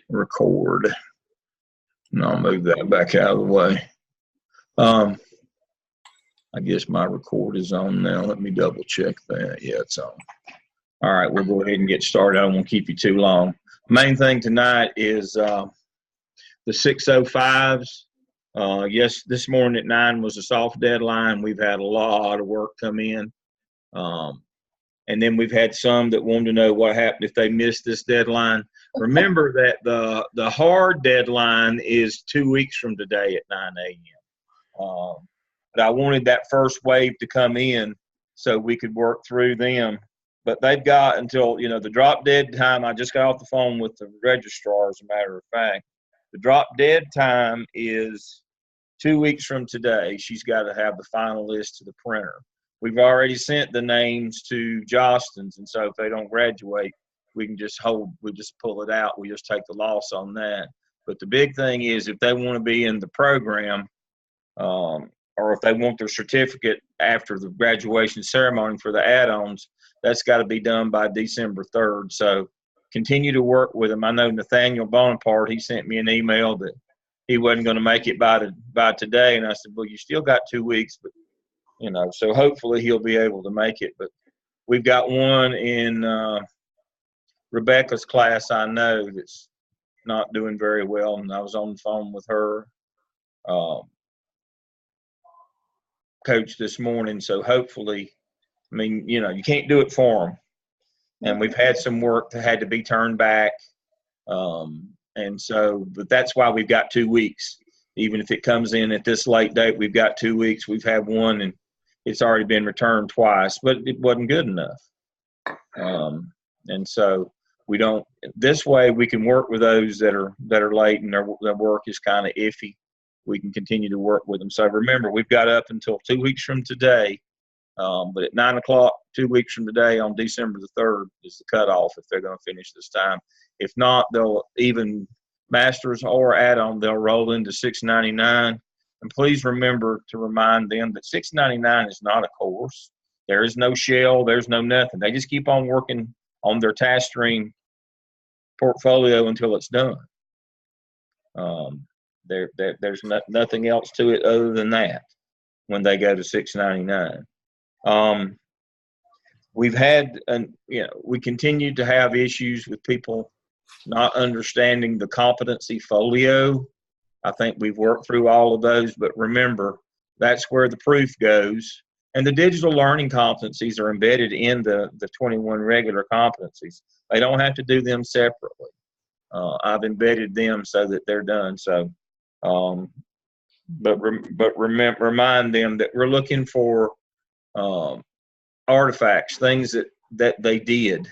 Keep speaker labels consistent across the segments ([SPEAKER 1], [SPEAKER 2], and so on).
[SPEAKER 1] record. And I'll move that back out of the way. I guess my record is on now. Let me double check that. Yeah, it's on. All right, we'll go ahead and get started. I don't want to keep you too long. Main thing tonight is the 605s. Yes, this morning at 9 was a soft deadline. We've had a lot of work come in. And then we've had some that wanted to know what happened if they missed this deadline. Remember that the hard deadline is 2 weeks from today at 9 a.m. But I wanted that first wave to come in so we could work through them. But they've got until, the drop dead time. I just got off the phone with the registrar, as a matter of fact. The drop dead time is 2 weeks from today. She's got to have the final list to the printer. We've already sent the names to Jostens, and so if they don't graduate, we just pull it out. We just take the loss on that. But the big thing is if they want to be in the program, or if they want their certificate after the graduation ceremony for the add-ons, that's got to be done by December 3rd. So continue to work with them. I know Nathaniel Bonaparte, he sent me an email that he wasn't going to make it by today. And I said, well, you still got 2 weeks, but so hopefully he'll be able to make it. But we've got one in Rebecca's class I know that's not doing very well, and I was on the phone with her coach this morning. So hopefully, you can't do it for them. And we've had some work that had to be turned back. But that's why we've got 2 weeks. Even if it comes in at this late date, we've got 2 weeks. We've had one, and it's already been returned twice, but it wasn't good enough. And so we don't. This way, we can work with those that are late and their work is kind of iffy. We can continue to work with them. So remember, we've got up until 2 weeks from today. But at 9 o'clock, 2 weeks from today, on December the 3rd, is the cutoff if they're going to finish this time. If not, they'll even masters or add-on, they'll roll into 699. And please remember to remind them that 699 is not a course. There is no shell. There's no nothing. They just keep on working on their task stream portfolio until it's done. There's nothing else to it other than that when they go to 699. We've had, we continue to have issues with people not understanding the competency folio. I think we've worked through all of those, but remember, that's where the proof goes. And the digital learning competencies are embedded in the 21 regular competencies. They don't have to do them separately. I've embedded them so that they're done. So, remind them that we're looking for artifacts, things that they did.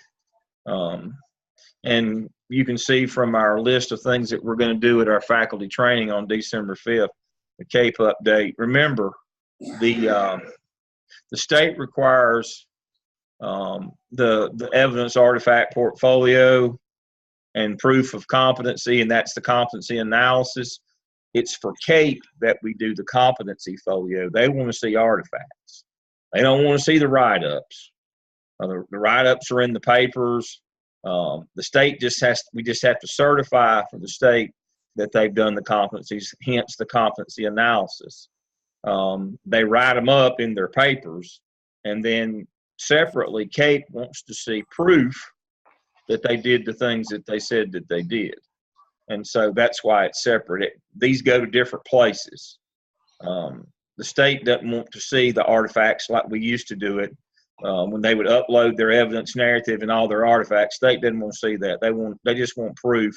[SPEAKER 1] And you can see from our list of things that we're going to do at our faculty training on December 5th, the CAPE update. Remember, the state requires the evidence artifact portfolio and proof of competency, and that's the competency analysis. It's for CAPE that we do the competency folio. They want to see artifacts. They don't want to see the write-ups. The write-ups are in the papers. The state we just have to certify for the state that they've done the competencies, hence the competency analysis. They write them up in their papers, and then separately, CAPE wants to see proof that they did the things that they said that they did. And so that's why it's separate. These go to different places. The state doesn't want to see the artifacts like we used to do it. When they would upload their evidence narrative and all their artifacts, state doesn't want to see that. They just want proof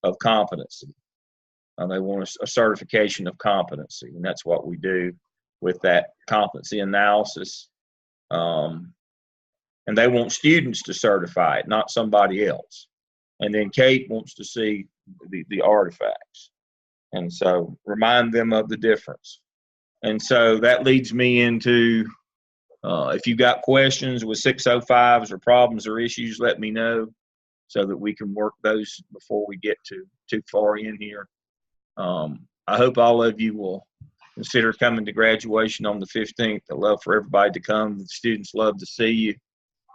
[SPEAKER 1] of competency. They want a certification of competency, and that's what we do with that competency analysis. And they want students to certify it, not somebody else. And then CAPE wants to see the artifacts. And so remind them of the difference. And so that leads me into, if you've got questions with 605s or problems or issues, let me know so that we can work those before we get too far in here. I hope all of you will consider coming to graduation on the 15th. I'd love for everybody to come. The students love to see you.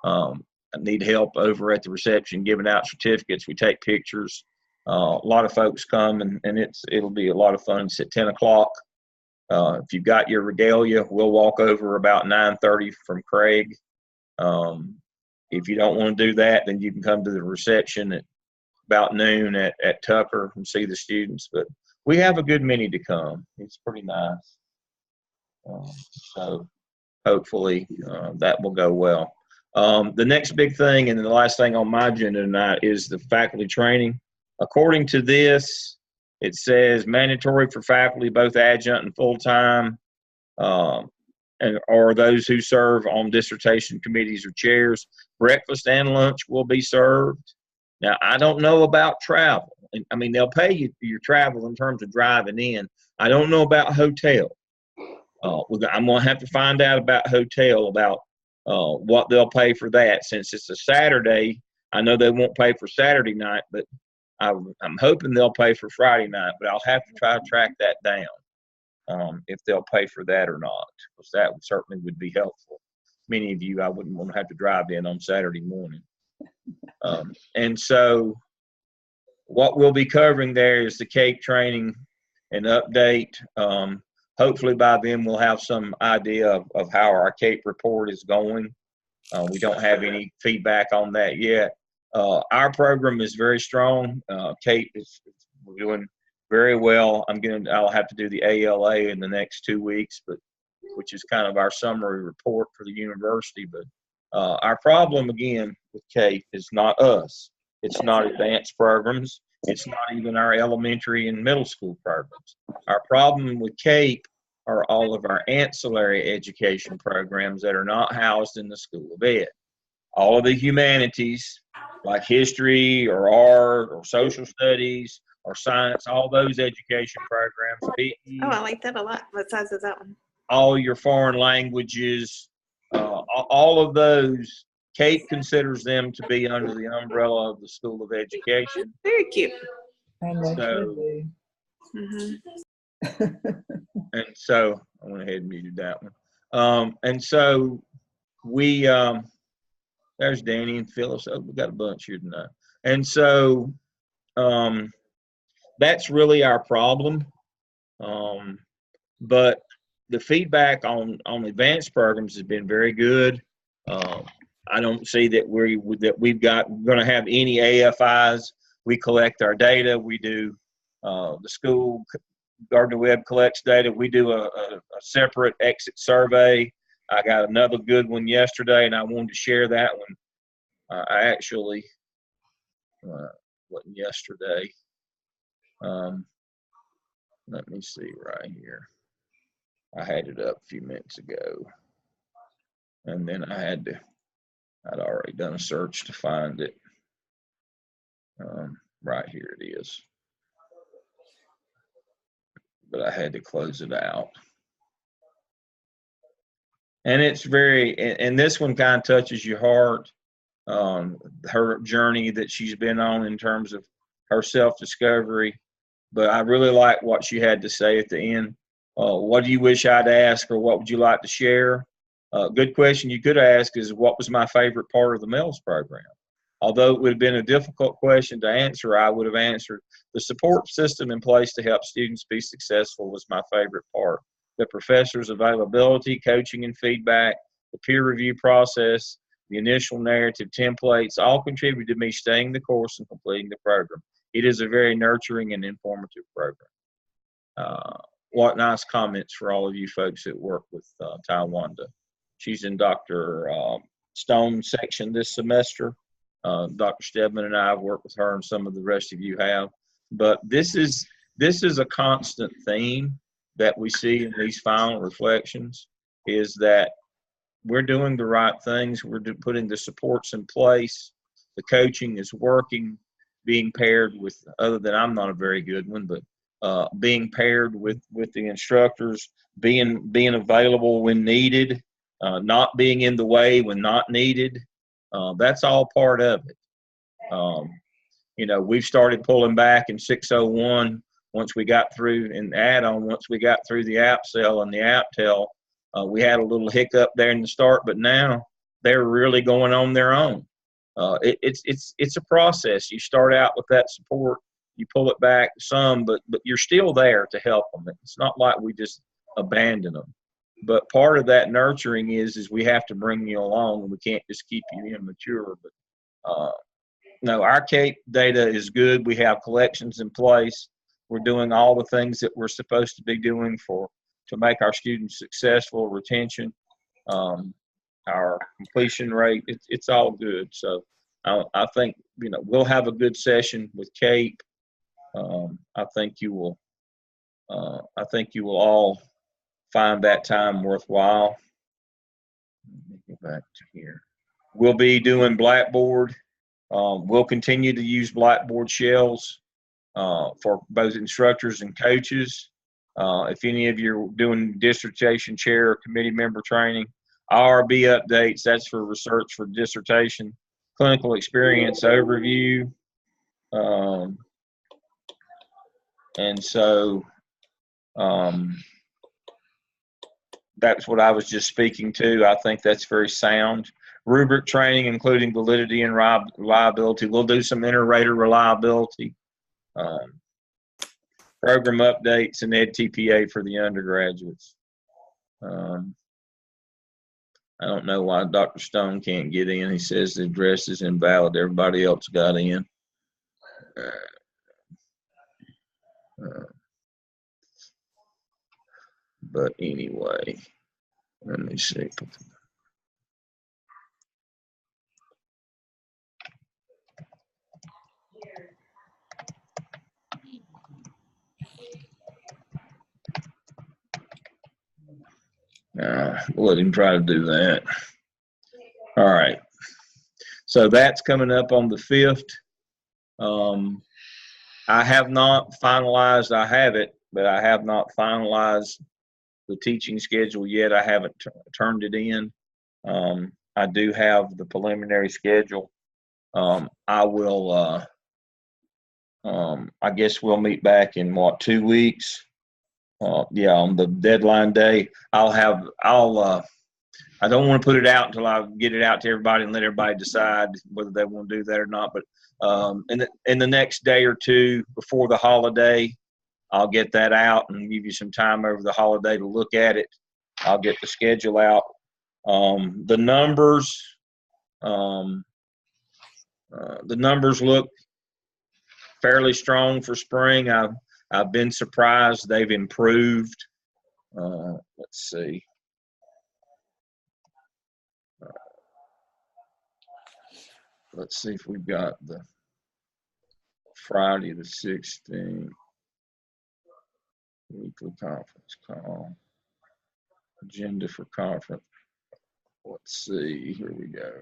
[SPEAKER 1] I need help over at the reception giving out certificates. We take pictures. A lot of folks come, and it'll be a lot of fun. It's at 10 o'clock. If you've got your regalia, we'll walk over about 9:30 from Craig. If you don't want to do that, then you can come to the reception at about noon at Tucker and see the students. But we have a good many to come. It's pretty nice. So hopefully that will go well. The next big thing, and the last thing on my agenda tonight, is the faculty training. According to this, it says mandatory for faculty, both adjunct and full-time, and or those who serve on dissertation committees or chairs. Breakfast and lunch will be served. Now, I don't know about travel. I mean, they'll pay you your travel in terms of driving in. I don't know about hotel. I'm going to have to find out about hotel, about what they'll pay for that. Since it's a Saturday, I know they won't pay for Saturday night, but I'm hoping they'll pay for Friday night. But I'll have to try to track that down, if they'll pay for that or not, because that certainly would be helpful. Many of you, I wouldn't want to have to drive in on Saturday morning. And so what we'll be covering there is the CAPE training and update. Hopefully by then we'll have some idea of how our CAPE report is going. We don't have any feedback on that yet. Our program is very strong. CAPE is doing very well. I'll have to do the ALA in the next 2 weeks, but which is kind of our summary report for the university. But our problem again with CAPE is not us. It's not advanced programs. It's not even our elementary and middle school programs. Our problem with CAPE are all of our ancillary education programs that are not housed in the School of Ed. All of the humanities, like history or art or social studies or science, all those education programs. PE,
[SPEAKER 2] I like that a lot. What size is that one?
[SPEAKER 1] all your foreign languages, all of those, CAPE considers them to be under the umbrella of the School of Education.
[SPEAKER 2] Very cute.
[SPEAKER 1] So, and so I went ahead and muted that one. And so we, there's Danny and Phyllis. Oh, we got a bunch here tonight. And so that's really our problem. But the feedback on advanced programs has been very good. I don't see that we're going to have any AFIs. We collect our data. We do the school, Gardner Webb collects data. We do a separate exit survey. I got another good one yesterday, and I wanted to share that one. I actually wasn't yesterday. Let me see right here. I had it up a few minutes ago, and then I'd already done a search to find it. Right here it is. But I had to close it out. And it's and this one kind of touches your heart. Her journey that she's been on in terms of her self-discovery. But I really like what she had to say at the end. What do you wish I'd ask, or what would you like to share? Good question you could ask is, what was my favorite part of the MELS program? Although it would have been a difficult question to answer, I would have answered, the support system in place to help students be successful was my favorite part. The professors' availability, coaching and feedback, the peer review process, the initial narrative templates, all contributed to me staying the course and completing the program. It is a very nurturing and informative program. What nice comments for all of you folks that work with Taiwanda. She's in Dr. Stone's section this semester. Dr. Stedman and I have worked with her, and some of the rest of you have. But this is a constant theme that we see in these final reflections, is that we're doing the right things. We're putting the supports in place. The coaching is working, being paired with, other than I'm not a very good one, but being paired with the instructors, being available when needed, not being in the way when not needed. That's all part of it. We've started pulling back in 601 once we got through, and once we got through the app sale and the app tell. We had a little hiccup there in the start, but now they're really going on their own. It's a process. You start out with that support, you pull it back some, but you're still there to help them. It's not like we just abandon them. But part of that nurturing is we have to bring you along, and we can't just keep you immature. But no, our CAPE data is good. We have collections in place. We're doing all the things that we're supposed to be doing to make our students successful, retention, our completion rate. It's all good. So I think, we'll have a good session with CAPE. I think you will all find that time worthwhile. Let me go back to here. We'll be doing Blackboard. We'll continue to use Blackboard shells for both instructors and coaches. If any of you are doing dissertation chair or committee member training, IRB updates, that's for research for dissertation, clinical experience overview. And so that's what I was just speaking to. I think that's very sound. Rubric training, including validity and reliability. We'll do some inter-rater reliability. Program updates and EdTPA for the undergraduates. I don't know why Dr. Stone can't get in. He says the address is invalid. Everybody else got in. But anyway, let me see. We'll let him try to do that. All right. So that's coming up on the 5th. I have not finalized, I have it, but I have not finalized the teaching schedule yet. I haven't turned it in. I do have the preliminary schedule. I will, I guess we'll meet back in 2 weeks? Yeah, on the deadline day, I don't want to put it out until I get it out to everybody and let everybody decide whether they want to do that or not. But in the next day or two before the holiday, I'll get that out and give you some time over the holiday to look at it. I'll get the schedule out. The numbers look fairly strong for spring. I've been surprised they've improved. Let's see. Let's see if we've got the Friday the 16th weekly conference call. Agenda for conference. Let's see. Here we go.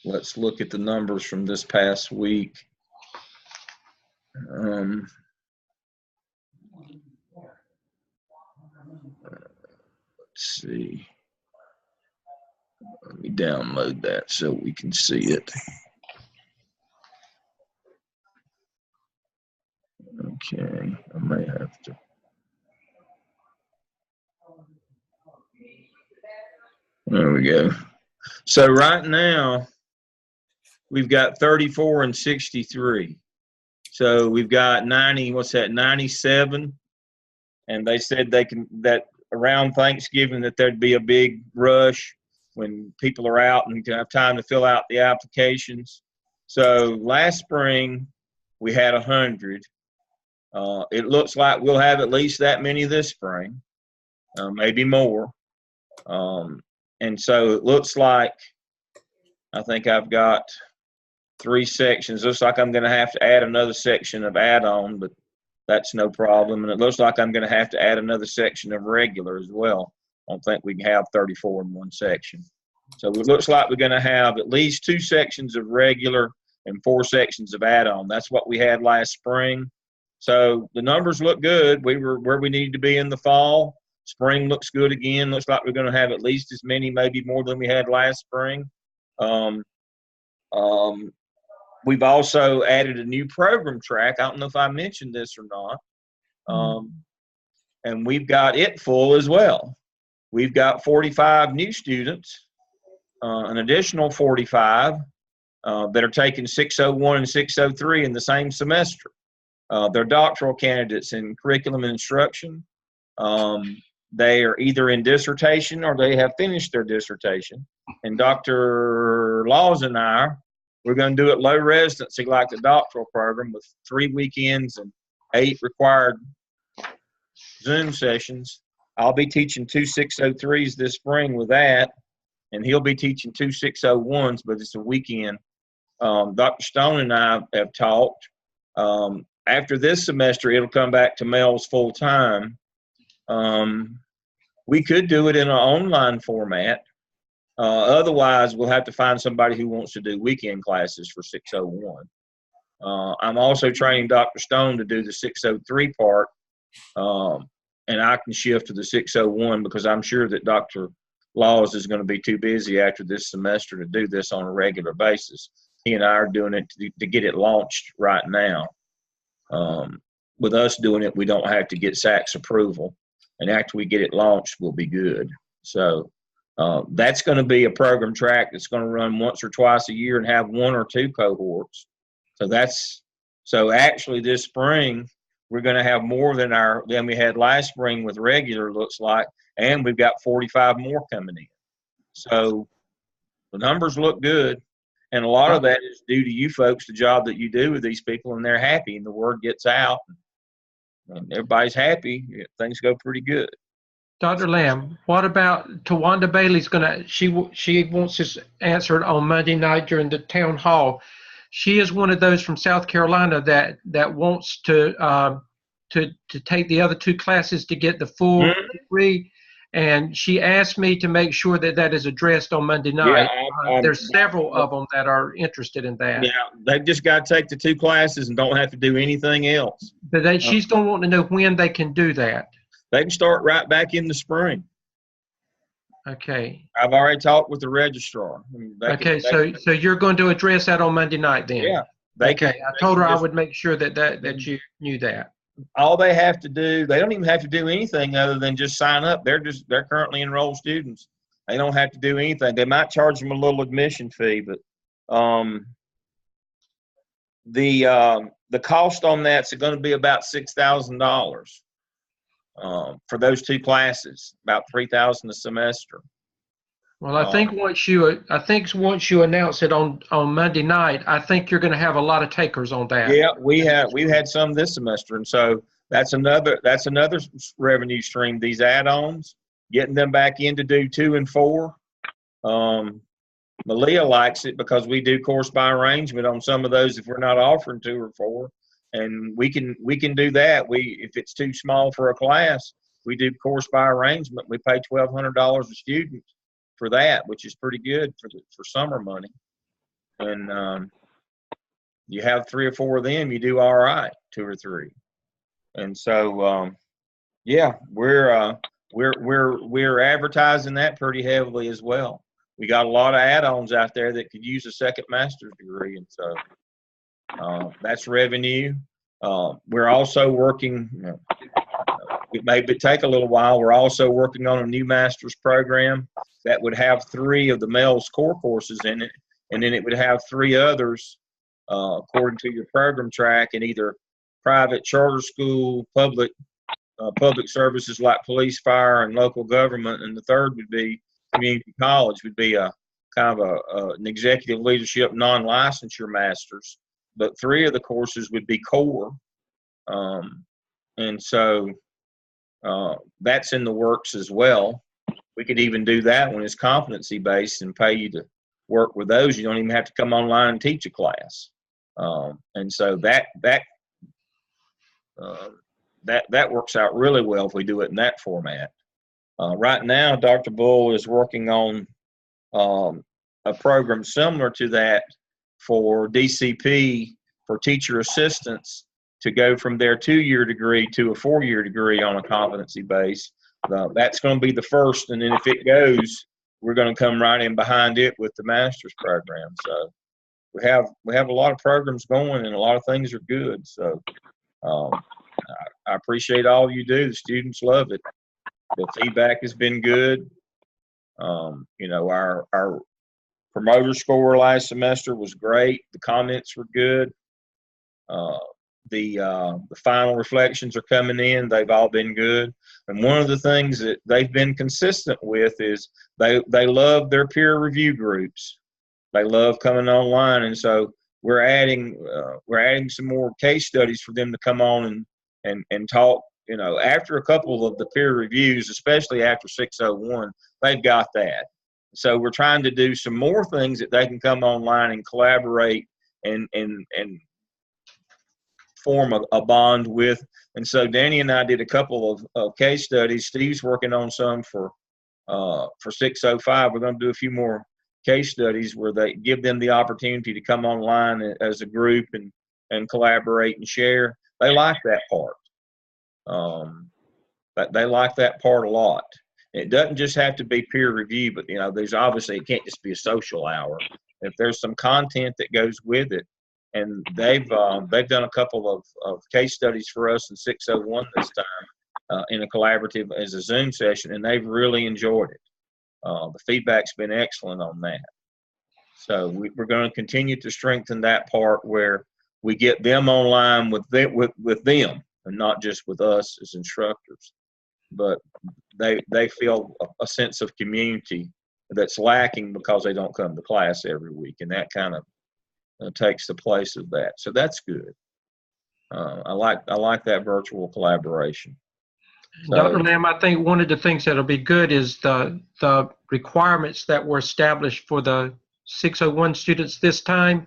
[SPEAKER 1] Let's look at the numbers from this past week. Let's see. Let me download that so we can see it. Okay, I may have to. There we go. So right now, we've got 34 and 63. So we've got 90, what's that, 97? And they said that around Thanksgiving that there'd be a big rush when people are out and can have time to fill out the applications. So last spring, we had 100. It looks like we'll have at least that many this spring, maybe more. And so it looks like, I think I've got 3 sections. Looks like I'm going to have to add another section of add-on, but that's no problem. And it looks like I'm going to have to add another section of regular as well. I don't think we can have 34 in one section. So it looks like we're going to have at least 2 sections of regular and 4 sections of add-on. That's what we had last spring. So the numbers look good. We were where we needed to be in the fall. Spring looks good again. Looks like we're going to have at least as many, maybe more than we had last spring. We've also added a new program track. I don't know if I mentioned this or not. And we've got it full as well. We've got 45 new students, an additional 45 that are taking 601 and 603 in the same semester. They're doctoral candidates in curriculum and instruction. They are either in dissertation or they have finished their dissertation. And Dr. Laws and we're going to do it low residency like the doctoral program with 3 weekends and 8 required Zoom sessions. I'll be teaching 2 603s this spring with that, and he'll be teaching 2 601s, but it's a weekend. Dr. Stone and I have talked. After this semester, it'll come back to MELS full time. We could do it in an online format. Otherwise, we'll have to find somebody who wants to do weekend classes for 601. I'm also training Dr. Stone to do the 603 part, and I can shift to the 601 because I'm sure that Dr. Laws is going to be too busy after this semester to do this on a regular basis. He and I are doing it to get it launched right now. With us doing it, we don't have to get SAC's approval. And after we get it launched, we'll be good. So that's going to be a program track that's going to run once or twice a year and have 1 or 2 cohorts. So actually this spring, we're going to have more than we had last spring with regular, looks like, and we've got 45 more coming in. So the numbers look good. And a lot of that is due to you folks, the job that you do with these people, and they're happy, and the word gets out, and everybody's happy. Things go pretty good.
[SPEAKER 3] Dr. Lamb, what about Tawanda Bailey's she wants this answered on Monday night during the town hall. She is one of those from South Carolina that wants to take the other 2 classes to get the full degree. And she asked me to make sure that is addressed on Monday night. Yeah, there's several of them that are interested in that.
[SPEAKER 1] Yeah, they've just got to take the 2 classes and don't have to do anything else.
[SPEAKER 3] But she's going to want to know when they can do that.
[SPEAKER 1] They can start right back in the spring.
[SPEAKER 3] Okay.
[SPEAKER 1] I've already talked with the registrar.
[SPEAKER 3] So you're going to address that on Monday night then?
[SPEAKER 1] Yeah.
[SPEAKER 3] I told her I would make sure that you knew that.
[SPEAKER 1] All they have to do, they don't even have to do anything other than just sign up. They're currently enrolled students. They don't have to do anything. They might charge them a little admission fee, but the cost on that's going to be about $6,000 for those 2 classes, about $3,000 a semester.
[SPEAKER 3] Well, I think once you announce it on Monday night, I think you're going to have a lot of takers on that.
[SPEAKER 1] Yeah, we've had some this semester, and so that's another revenue stream. These add-ons, getting them back in to do 2 and 4. Malia likes it because we do course by arrangement on some of those if we're not offering 2 or 4, and we can do that. If it's too small for a class, we do course by arrangement. We pay $1,200 a student for that, which is pretty good for summer money. And you have 3 or 4 of them, you do all right, 2 or 3. And so yeah, we're advertising that pretty heavily as well. We got a lot of add-ons out there that could use a second master's degree, and so that's revenue. We're also working, it may take a little while, we're also working on a new master's program that would have 3 of the MELS core courses in it, and then it would have 3 others according to your program track in either private charter school, public services like police, fire, and local government, and the third would be community college, would be a kind of an executive leadership non-licensure master's. But 3 of the courses would be core, and so that's in the works as well. We could even do that when it's competency based and pay you to work with those. You don't even have to come online and teach a class, and so that works out really well if we do it in that format. Right now, Dr. Bull is working on a program similar to that for DCP for teacher assistants to go from their 2-year degree to a 4-year degree on a competency base. That's going to be the first, and then if it goes, we're going to come right in behind it with the master's program. So we have a lot of programs going, and a lot of things are good. So I appreciate all you do. The students love it. The feedback has been good. Our promoter score last semester was great. The comments were good. the final reflections are coming in. They've all been good. And one of the things that they've been consistent with is they love their peer review groups. They love coming online, and so we're adding some more case studies for them to come on and talk. After a couple of the peer reviews, especially after 601, they've got that. So we're trying to do some more things that they can come online and collaborate and form a bond with. And so Danny and I did a couple of case studies. Steve's working on some for 605. We're going to do a few more case studies where they give them the opportunity to come online as a group and collaborate and share. They like that part. But they like that part a lot. It doesn't just have to be peer review, but there's obviously, it can't just be a social hour. If there's some content that goes with it, and they've done a couple of case studies for us in 601 this time in a collaborative as a Zoom session, and they've really enjoyed it. The feedback's been excellent on that. So we're going to continue to strengthen that part where we get them online with them and not just with us as instructors. But they feel a sense of community that's lacking because they don't come to class every week, and that kind of takes the place of that. So that's good. I like that virtual collaboration. So,
[SPEAKER 3] Dr. Lamb, I think one of the things that'll be good is the requirements that were established for the 601 students this time.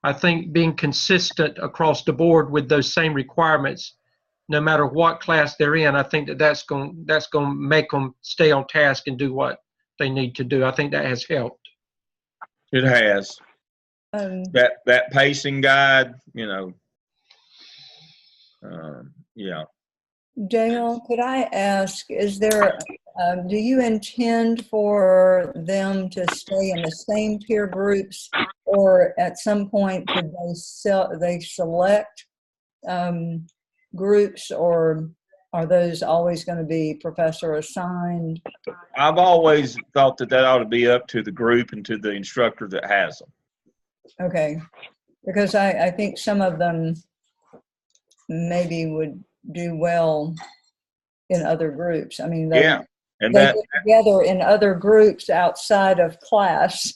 [SPEAKER 3] I think being consistent across the board with those same requirements, no matter what class they're in, I think that's going to make them stay on task and do what they need to do. I think that has helped.
[SPEAKER 1] It has. That pacing guide, yeah.
[SPEAKER 4] Dale, could I ask, do you intend for them to stay in the same peer groups, or at some point could they select groups, or are those always going to be professor assigned?
[SPEAKER 1] I've always thought that ought to be up to the group and to the instructor that has them.
[SPEAKER 4] Okay, because I think some of them maybe would do well in other groups. I mean, they get together in other groups outside of class.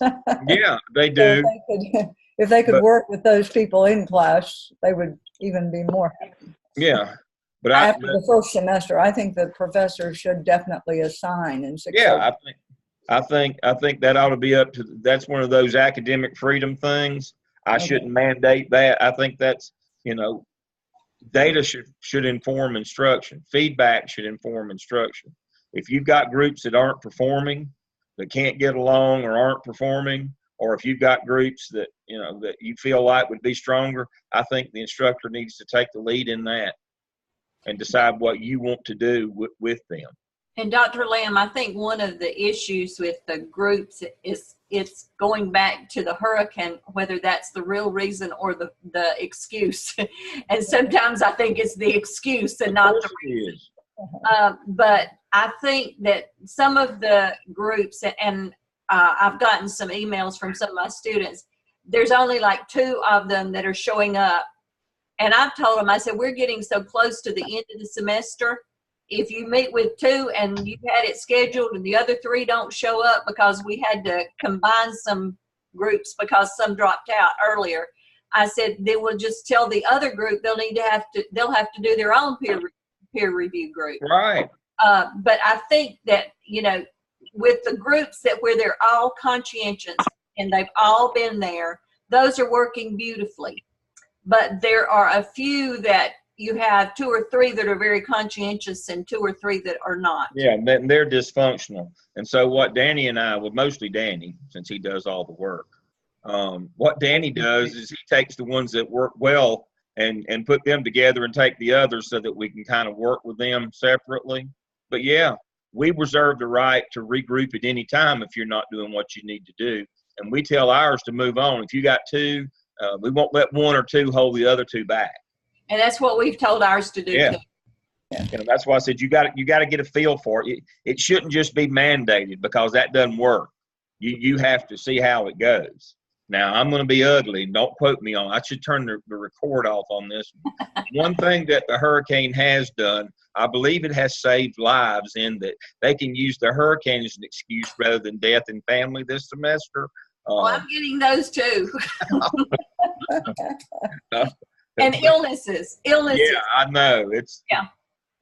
[SPEAKER 1] Yeah, they do.
[SPEAKER 4] So if they could work with those people in class, they would even be more happy.
[SPEAKER 1] Yeah, but
[SPEAKER 4] after the first semester, I think the professor should definitely assign in 6.
[SPEAKER 1] Yeah, I think that ought to be up to. That's one of those academic freedom things. I shouldn't mandate that. I think that's data should inform instruction. Feedback should inform instruction. If you've got groups that aren't performing, that can't get along or aren't performing, or if you've got groups that that you feel like would be stronger, I think the instructor needs to take the lead in that and decide what you want to do with them.
[SPEAKER 5] And Dr. Lamb, I think one of the issues with the groups is it's going back to the hurricane, whether that's the real reason or the excuse. And sometimes I think it's the excuse and not the reason. But I think that some of the groups, and I've gotten some emails from some of my students, there's only like 2 of them that are showing up. And I've told them, I said, we're getting so close to the end of the semester. If you meet with 2 and you've had it scheduled and the other 3 don't show up because we had to combine some groups because some dropped out earlier, I said, they will just tell the other group they'll have to do their own peer review group.
[SPEAKER 1] Right.
[SPEAKER 5] But I think that, with the groups where they're all conscientious and they've all been there, those are working beautifully. But there are a few that you have 2 or 3 that are very conscientious and 2 or 3 that are not.
[SPEAKER 1] Yeah, and they're dysfunctional. And so what Danny and I, well, mostly Danny, since he does all the work, what Danny does is he takes the ones that work well and put them together and take the others so that we can kind of work with them separately. But yeah, we reserve the right to regroup at any time if you're not doing what you need to do. And we tell ours to move on. If you got 2, we won't let 1 or 2 hold the other 2 back. And
[SPEAKER 5] that's what we've told ours to do too.
[SPEAKER 1] That's why I said you got to get a feel for it. It shouldn't just be mandated because that doesn't work. You have to see how it goes. Now, I'm going to be ugly. Don't quote me on. I should turn the record off on this. One thing that the hurricane has done, I believe it has saved lives in that they can use the hurricane as an excuse rather than death in family this semester.
[SPEAKER 5] Well, I'm getting those too. And illnesses.
[SPEAKER 1] Yeah, I know.
[SPEAKER 5] Yeah.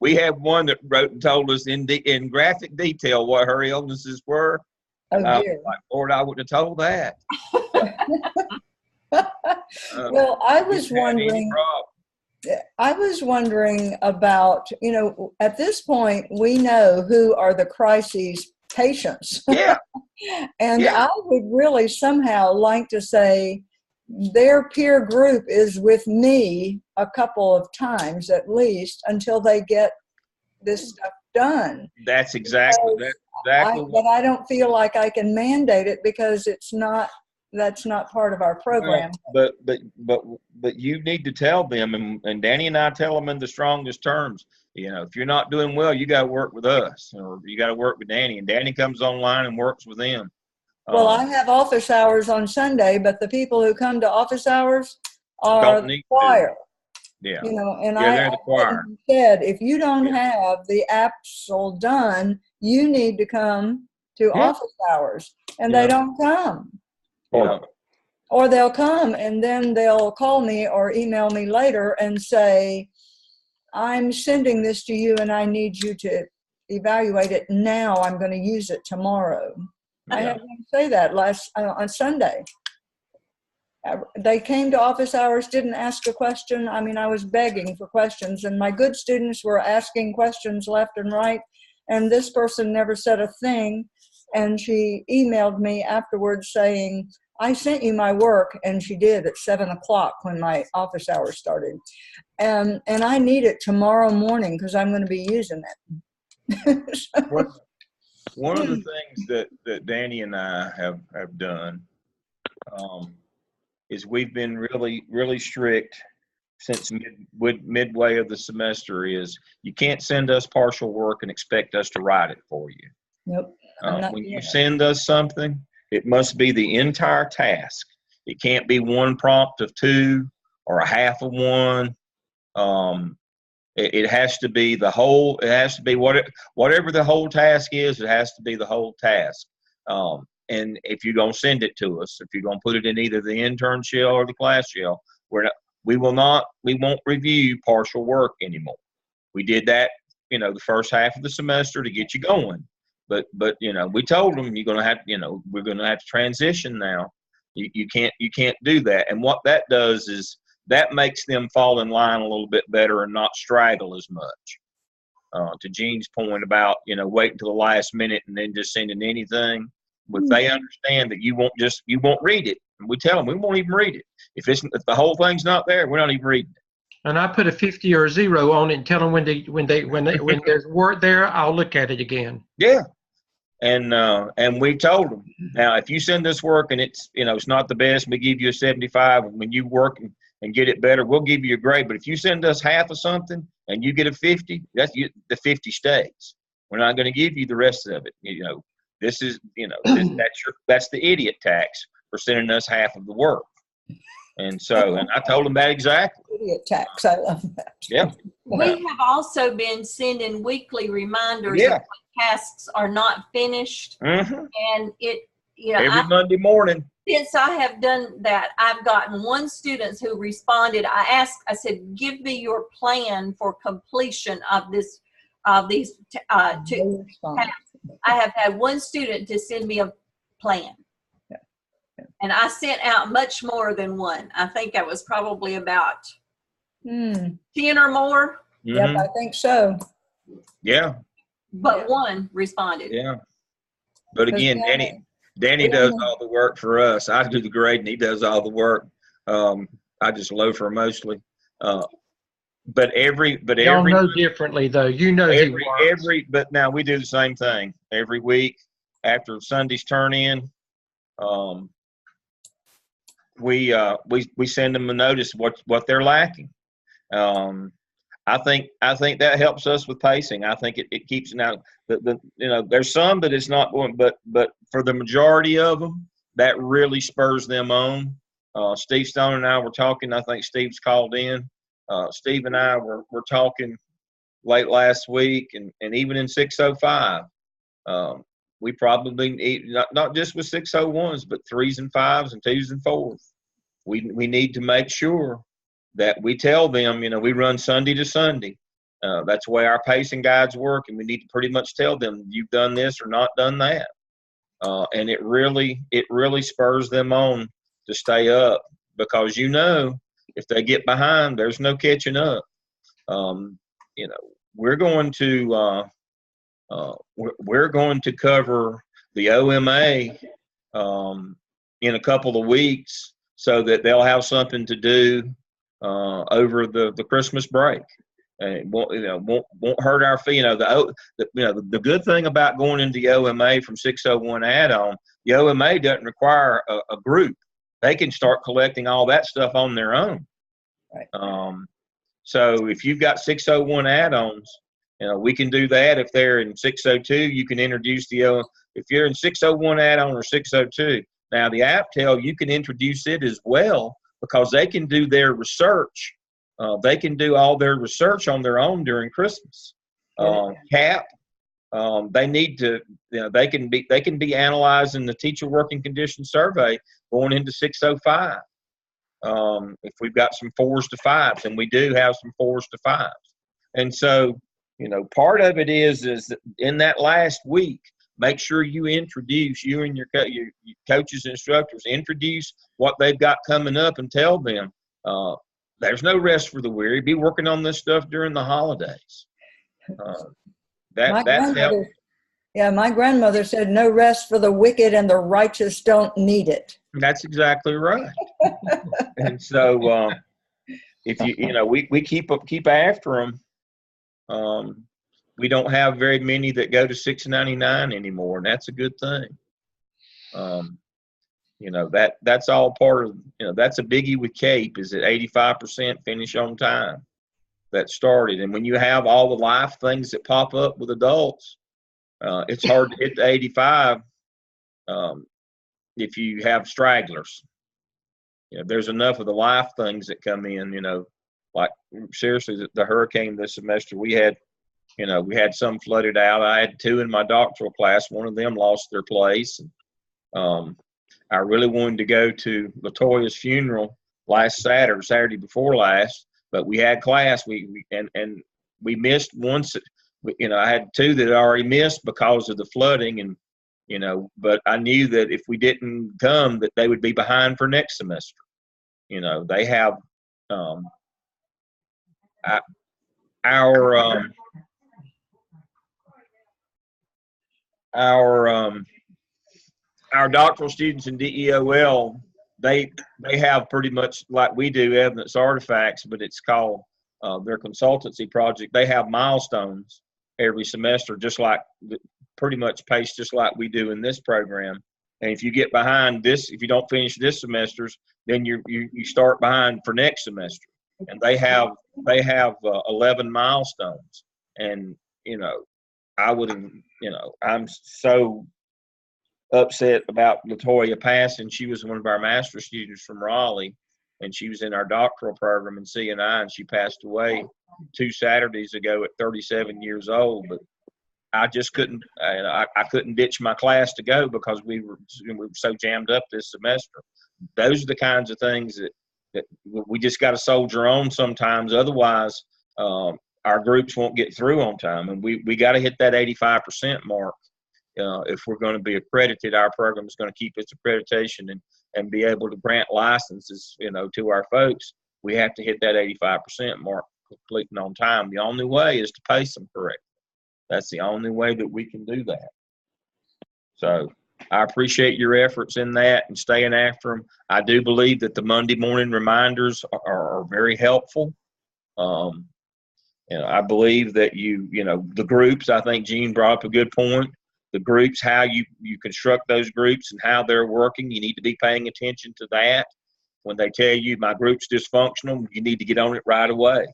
[SPEAKER 1] We had one that wrote and told us in graphic detail what her illnesses were.
[SPEAKER 4] Oh,
[SPEAKER 1] I was
[SPEAKER 4] dear.
[SPEAKER 1] like, Lord, I wouldn't have told that.
[SPEAKER 4] Well, I was
[SPEAKER 1] Didn't have any
[SPEAKER 4] wondering.
[SPEAKER 1] problem.
[SPEAKER 4] I was wondering about, at this point, we know who are the crises patients.
[SPEAKER 1] Yeah.
[SPEAKER 4] And
[SPEAKER 1] Yeah.
[SPEAKER 4] I would really somehow like to say their peer group is with me a couple of times at least until they get this stuff done.
[SPEAKER 1] That's exactly
[SPEAKER 4] But I don't feel like I can mandate it because that's not part of our program.
[SPEAKER 1] Well, but you need to tell them, and Danny and I tell them in the strongest terms. If you're not doing well, you got to work with us, or you got to work with Danny, and Danny comes online and works with them.
[SPEAKER 4] Well, I have office hours on Sunday, but the people who come to office hours are the choir.
[SPEAKER 1] Yeah.
[SPEAKER 4] And
[SPEAKER 1] they're the choir.
[SPEAKER 4] said, if you don't have the apps done, you need to come to office hours, and they don't come. Or they'll come and then they'll call me or email me later and say, I'm sending this to you and I need you to evaluate it now. I'm going to use it tomorrow. Yeah. I had them say that on Sunday. They came to office hours, didn't ask a question. I mean, I was begging for questions, and my good students were asking questions left and right, and this person never said a thing. And she emailed me afterwards saying, I sent you my work, and she did at 7 o'clock when my office hours started. And I need it tomorrow morning because I'm going to be using it.
[SPEAKER 1] One of the things that Danny and I have done is we've been really, really strict since midway of the semester is you can't send us partial work and expect us to write it for you.
[SPEAKER 4] Nope.
[SPEAKER 1] When you send us something, it must be the entire task. It can't be one prompt of two or a half of one. It has to be the whole. It has to be whatever the whole task is. It has to be the whole task. And if you're gonna send it to us, if you're gonna put it in either the intern shell or the class shell, we won't review partial work anymore. We did that, the first half of the semester to get you going. But we told them we're gonna have to transition now. You can't do that. And what that does is that makes them fall in line a little bit better and not straggle as much. To Gene's point about waiting till the last minute and then just sending anything. If they understand that you won't read it, and we tell them we won't even read it. If the whole thing's not there, we're not even reading it.
[SPEAKER 3] And I put a 50 or a 0 on it and tell them when there's work there, I'll look at it again.
[SPEAKER 1] Yeah. And we told them, now if you send us work and it's it's not the best, we give you a 75. When you work and get it better, we'll give you a grade. But if you send us half of something and you get a 50, the 50 stays. We're not going to give you the rest of it. This is that's the idiot tax for sending us half of the work. And I told them that exactly.
[SPEAKER 4] Idiot tax, I love that.
[SPEAKER 1] Yeah.
[SPEAKER 5] We have also been sending weekly reminders of when tasks are not finished.
[SPEAKER 1] Mm-hmm.
[SPEAKER 5] And
[SPEAKER 1] every Monday morning.
[SPEAKER 5] Since I have done that, I've gotten one student who responded. I said, give me your plan for completion of these two tasks. I have had one student to send me a plan.
[SPEAKER 4] Yeah.
[SPEAKER 5] And I sent out much more than one. I think that was probably about 10 or more.
[SPEAKER 1] Mm-hmm.
[SPEAKER 4] Yep, I think so.
[SPEAKER 1] Yeah.
[SPEAKER 5] But one responded.
[SPEAKER 1] Yeah. But again, Danny does all the work for us. I do the grading. He does all the work. I just loafer mostly. But
[SPEAKER 3] y'all know differently though.
[SPEAKER 1] But now we do the same thing every week after Sunday's turn in. We send them a notice what they're lacking. I think that helps us with pacing. I think it keeps it out. There's some that it's not going, but for the majority of them, that really spurs them on. Steve Stone and I were talking. I think Steve's called in. Steve and I were talking late last week, and even in 605, we probably need, not just with 601s, but 3s and 5s and 2s and 4s. We need to make sure that we tell them, we run Sunday to Sunday. That's the way our pacing guides work, and we need to pretty much tell them you've done this or not done that. And it really spurs them on to stay up, because if they get behind, there's no catching up. We're going to cover the OMA in a couple of weeks, so that they'll have something to do over the Christmas break. And it won't hurt our fee. The good thing about going into the OMA from 601 add-on, the OMA doesn't require a group. They can start collecting all that stuff on their own.
[SPEAKER 4] Right.
[SPEAKER 1] So if you've got 601 add-ons, we can do that. If they're in 602, you can introduce if you're in 601 add-on or 602. Now the AppTel, you can introduce it as well, because they can do their research. They can do all their research on their own during Christmas. CAP, they need to, they can be analyzing the teacher working condition survey going into 605. If we've got some 4s to 5s, and we do have some 4s to 5s. And so, part of it is that in that last week, make sure you introduce, you and your coaches and instructors, introduce what they've got coming up, and tell them, there's no rest for the weary. Be working on this stuff during the holidays.
[SPEAKER 4] My grandmother said, "No rest for the wicked, and the righteous don't need it."
[SPEAKER 1] That's exactly right. And so, if we keep after them. We don't have very many that go to 699 anymore, and that's a good thing. That's all part of, that's a biggie with CAPE, is that 85% finish on time that started. And when you have all the life things that pop up with adults, it's hard to hit the 85 if you have stragglers. There's enough of the life things that come in, like seriously, the hurricane this semester, we had some flooded out. I had 2 in my doctoral class. One of them lost their place. And, I really wanted to go to LaToya's funeral last Saturday before last, but we had class. We missed once. I had 2 that I already missed because of the flooding, and but I knew that if we didn't come, that they would be behind for next semester. They have our doctoral students in DEOL, they have pretty much like we do evidence artifacts, but it's called their consultancy project. They have milestones every semester, just like pretty much paced just like we do in this program. And if you get behind this, if you don't finish this semester's, then you start behind for next semester. And they have 11 milestones. And I'm so upset about LaToya passing. She was one of our master students from Raleigh, and she was in our doctoral program in CNI, and she passed away 2 Saturdays ago at 37 years old. But I just couldn't, I couldn't ditch my class to go because we were so jammed up this semester. Those are the kinds of things that we just got to soldier on sometimes. Otherwise, our groups won't get through on time, and we got to hit that 85% mark. If we're going to be accredited, our program is going to keep its accreditation and be able to grant licenses, to our folks. We have to hit that 85% mark completing on time. The only way is to pace them correctly. That's the only way that we can do that. So I appreciate your efforts in that and staying after them. I do believe that the Monday morning reminders are very helpful. I believe that the groups, I think Gene brought up a good point. The groups, how you construct those groups and how they're working, you need to be paying attention to that. When they tell you my group's dysfunctional, you need to get on it right away.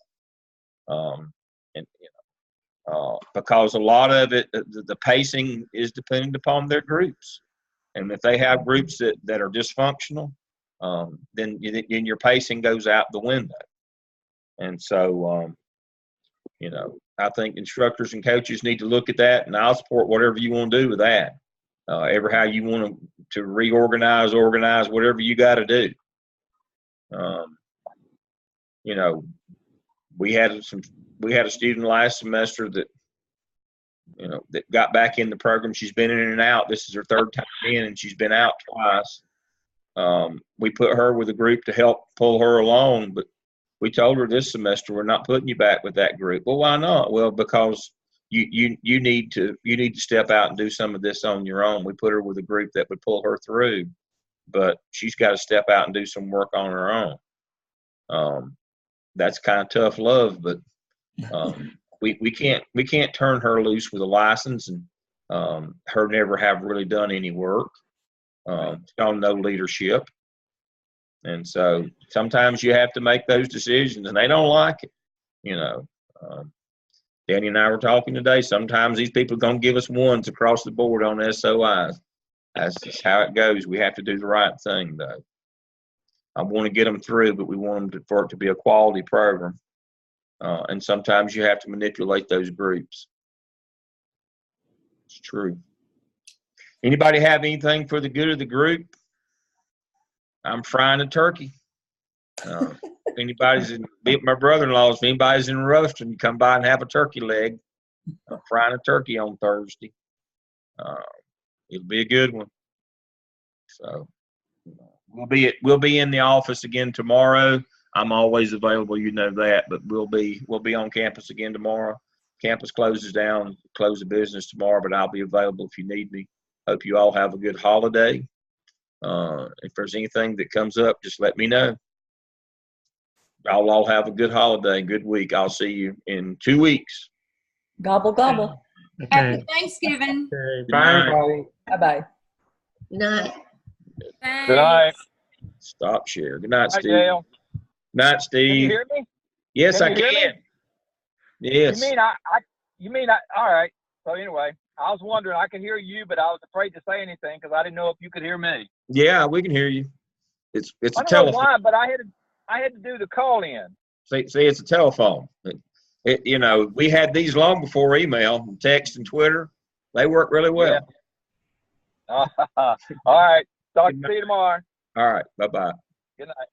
[SPEAKER 1] Because a lot of it, the pacing is dependent upon their groups. And if they have groups that are dysfunctional, then your pacing goes out the window. And so, I think instructors and coaches need to look at that, and I'll support whatever you want to do with that. Ever how you want to reorganize, organize, whatever you got to do. We had a student last semester that got back in the program. She's been in and out. This is her third time in, and she's been out twice. We put her with a group to help pull her along, but we told her this semester we're not putting you back with that group. Well, why not? Well, because you need to step out and do some of this on your own. We put her with a group that would pull her through, but she's got to step out and do some work on her own. That's kind of tough love, but we can't turn her loose with a license and her never have really done any work, shown no leadership. And so sometimes you have to make those decisions, and they don't like it. Danny and I were talking today. Sometimes these people are going to give us ones across the board on SOIs. That's just how it goes. We have to do the right thing, though. I want to get them through, but we want them for it to be a quality program. And sometimes you have to manipulate those groups. It's true. Anybody have anything for the good of the group? I'm frying a turkey. If my brother-in-law's, if anybody's in Ruston, come by and have a turkey leg. I'm frying a turkey on Thursday. It'll be a good one. So we'll be in the office again tomorrow. I'm always available, you know that, but we'll be on campus again tomorrow. Campus closes down, close the business tomorrow, but I'll be available if you need me. Hope you all have a good holiday. If there's anything that comes up, just let me know. I'll all have a good holiday, good week. I'll see you in 2 weeks.
[SPEAKER 4] Gobble, gobble.
[SPEAKER 5] Happy Thanksgiving.
[SPEAKER 3] Okay. Bye, everybody.
[SPEAKER 4] Bye-bye.
[SPEAKER 2] Night.
[SPEAKER 5] Thanks.
[SPEAKER 6] Good night.
[SPEAKER 1] Stop share. Good night,
[SPEAKER 6] Hi,
[SPEAKER 1] Steve.
[SPEAKER 6] Dale.
[SPEAKER 1] Night,
[SPEAKER 6] Can you
[SPEAKER 1] Steve.
[SPEAKER 6] hear me?
[SPEAKER 1] Yes,
[SPEAKER 6] Can
[SPEAKER 1] I
[SPEAKER 6] you hear
[SPEAKER 1] can.
[SPEAKER 6] me?
[SPEAKER 1] Yes.
[SPEAKER 6] You mean all right. So anyway, I was wondering, I could hear you, but I was afraid to say anything because I didn't know if you could hear me.
[SPEAKER 1] Yeah, we can hear you. It's
[SPEAKER 6] I
[SPEAKER 1] a
[SPEAKER 6] don't know
[SPEAKER 1] telephone.
[SPEAKER 6] why, but I had to do the call in.
[SPEAKER 1] See, it's a telephone. We had these long before email, text, and Twitter. They work really well.
[SPEAKER 6] Yeah. All right. Talk to you tomorrow.
[SPEAKER 1] All right. Bye-bye.
[SPEAKER 6] Good night.